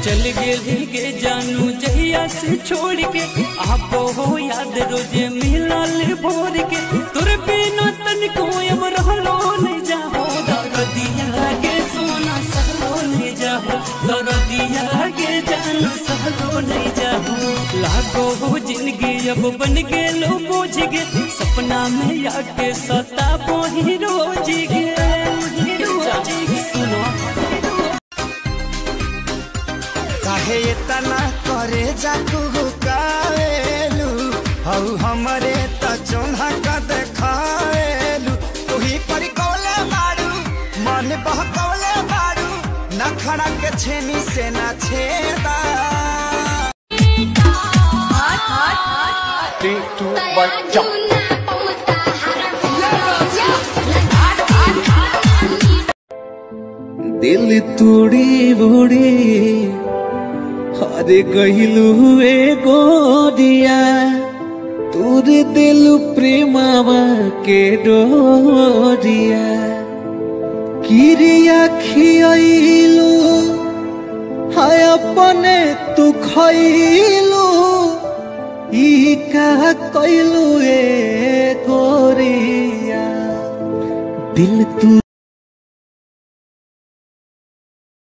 चल गे जानू जहिया से छोड़ के आप हो याद रोजे मिलल भोर के तुर बिना तनिको अब रहलो नहीं जाहो दरदिया के सोना सहलो नहीं जाहो दरदिया के जानू सहलो नहीं जाहो लागो हो जिंदगी अब बन गेलो बोझ गे सपना में आके सताबो ही रोज गे काहे इतना करे जाकू कावेलू हऊ हमरे त चोन्हा का देखावेलू तुही पर कौले बाड़ू मन बहकौले बाड़ू नखड़ा के छेनी से ना छेदा 3, 2, 1 jump दिल तोड़ी बोड़ी हरे गहिलू गोरिया तोर दिल प्रेमावा के डोरिया किरिया खियाइलू हाय अपने तू खइलू ई का कइलू ए गोरिया दिल तू